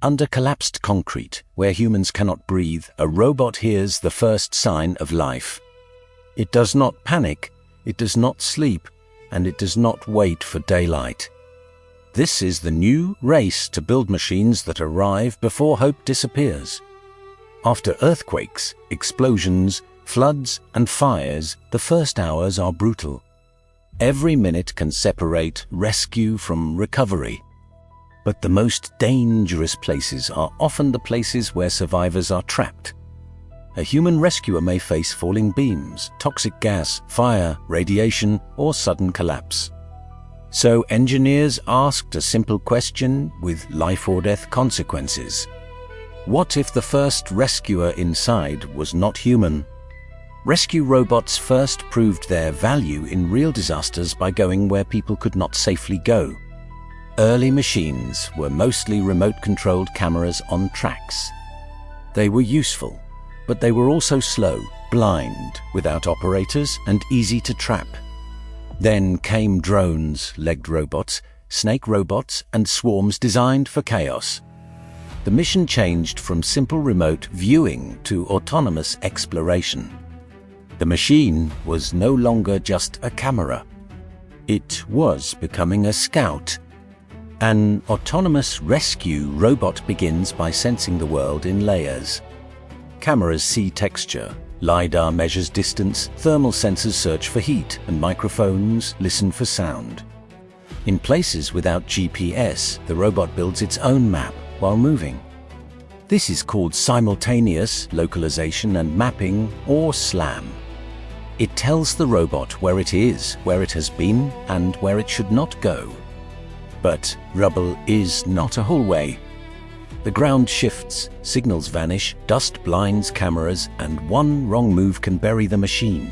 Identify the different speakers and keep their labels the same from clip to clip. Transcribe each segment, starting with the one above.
Speaker 1: Under collapsed concrete, where humans cannot breathe, a robot hears the first sign of life. It does not panic, it does not sleep, and it does not wait for daylight. This is the new race to build machines that arrive before hope disappears. After earthquakes, explosions, floods, and fires, the first hours are brutal. Every minute can separate rescue from recovery. But the most dangerous places are often the places where survivors are trapped. A human rescuer may face falling beams, toxic gas, fire, radiation, or sudden collapse. So engineers asked a simple question with life or death consequences. What if the first rescuer inside was not human? Rescue robots first proved their value in real disasters by going where people could not safely go. Early machines were mostly remote-controlled cameras on tracks. They were useful, but they were also slow, blind, without operators, and easy to trap. Then came drones, legged robots, snake robots, and swarms designed for chaos. The mission changed from simple remote viewing to autonomous exploration. The machine was no longer just a camera. It was becoming a scout. An autonomous rescue robot begins by sensing the world in layers. Cameras see texture, LiDAR measures distance, thermal sensors search for heat, and microphones listen for sound. In places without GPS, the robot builds its own map while moving. This is called simultaneous localization and mapping, or SLAM. It tells the robot where it is, where it has been, and where it should not go. But rubble is not a hallway. The ground shifts, signals vanish, dust blinds cameras, and one wrong move can bury the machine.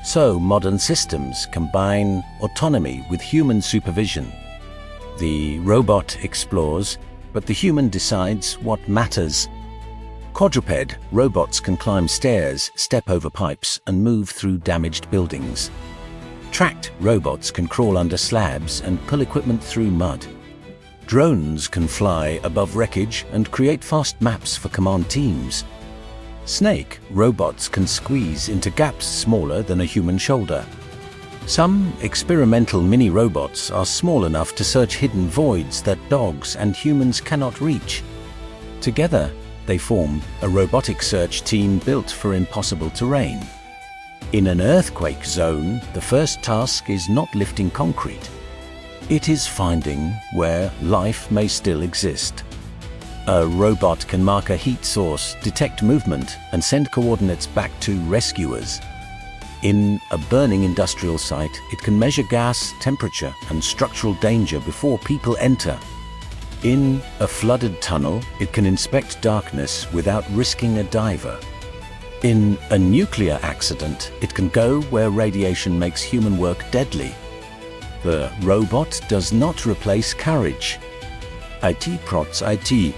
Speaker 1: So modern systems combine autonomy with human supervision. The robot explores, but the human decides what matters. Quadruped robots can climb stairs, step over pipes, and move through damaged buildings. Tracked robots can crawl under slabs and pull equipment through mud. Drones can fly above wreckage and create fast maps for command teams. Snake robots can squeeze into gaps smaller than a human shoulder. Some experimental mini-robots are small enough to search hidden voids that dogs and humans cannot reach. Together, they form a robotic search team built for impossible terrain. In an earthquake zone, the first task is not lifting concrete. It is finding where life may still exist. A robot can mark a heat source, detect movement, and send coordinates back to rescuers. In a burning industrial site, it can measure gas, temperature, and structural danger before people enter. In a flooded tunnel, it can inspect darkness without risking a diver. In a nuclear accident, it can go where radiation makes human work deadly. The robot does not replace courage. IT prots IT.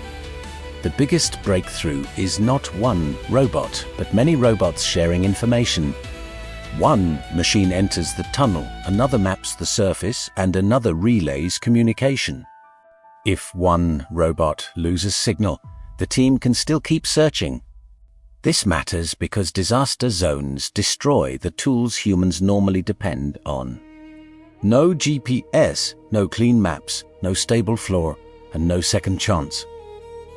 Speaker 1: The biggest breakthrough is not one robot, but many robots sharing information. One machine enters the tunnel, another maps the surface, and another relays communication. If one robot loses signal, the team can still keep searching. This matters because disaster zones destroy the tools humans normally depend on. No GPS, no clean maps, no stable floor, and no second chance.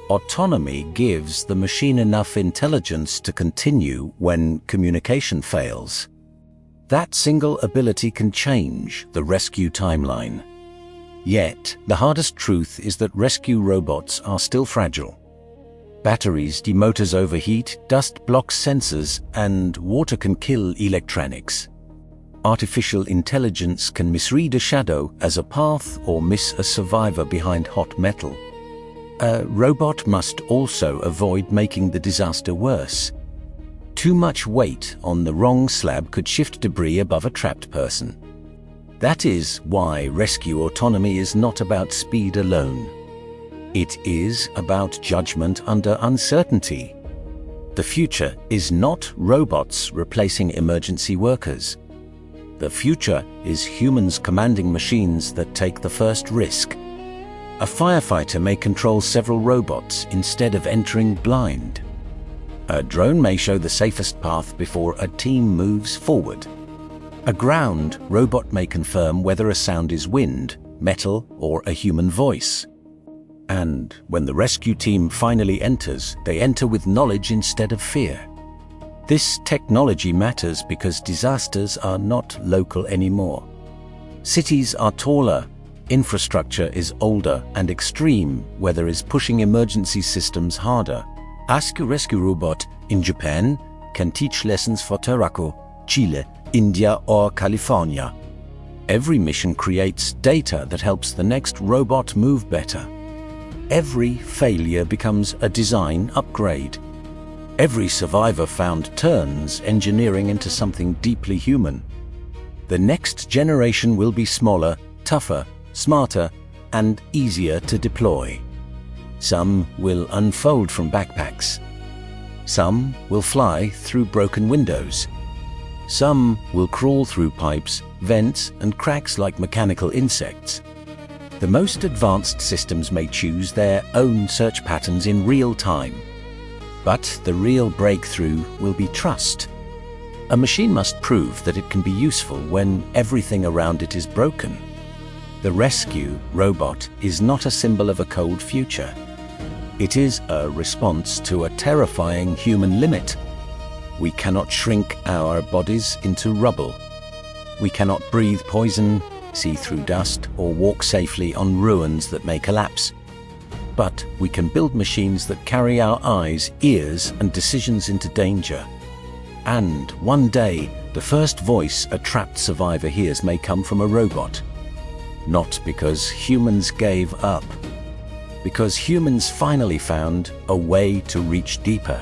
Speaker 1: Autonomy gives the machine enough intelligence to continue when communication fails. That single ability can change the rescue timeline. Yet, the hardest truth is that rescue robots are still fragile. Batteries, motors overheat, dust blocks sensors, and water can kill electronics. Artificial intelligence can misread a shadow as a path or miss a survivor behind hot metal. A robot must also avoid making the disaster worse. Too much weight on the wrong slab could shift debris above a trapped person. That is why rescue autonomy is not about speed alone. It is about judgment under uncertainty. The future is not robots replacing emergency workers. The future is humans commanding machines that take the first risk. A firefighter may control several robots instead of entering blind. A drone may show the safest path before a team moves forward. A ground robot may confirm whether a sound is wind, metal, or a human voice. And when the rescue team finally enters, they enter with knowledge instead of fear. This technology matters because disasters are not local anymore. Cities are taller, infrastructure is older, and extreme weather is pushing emergency systems harder. Ask a rescue robot in Japan can teach lessons for Taraco, Chile, India, or California. Every mission creates data that helps the next robot move better. Every failure becomes a design upgrade. Every survivor found turns engineering into something deeply human. The next generation will be smaller, tougher, smarter, and easier to deploy. Some will unfold from backpacks. Some will fly through broken windows. Some will crawl through pipes, vents, and cracks like mechanical insects. The most advanced systems may choose their own search patterns in real time. But the real breakthrough will be trust. A machine must prove that it can be useful when everything around it is broken. The rescue robot is not a symbol of a cold future. It is a response to a terrifying human limit. We cannot shrink our bodies into rubble. We cannot breathe poison, see through dust, or walk safely on ruins that may collapse. But we can build machines that carry our eyes, ears, and decisions into danger. And one day, the first voice a trapped survivor hears may come from a robot. Not because humans gave up, because humans finally found a way to reach deeper.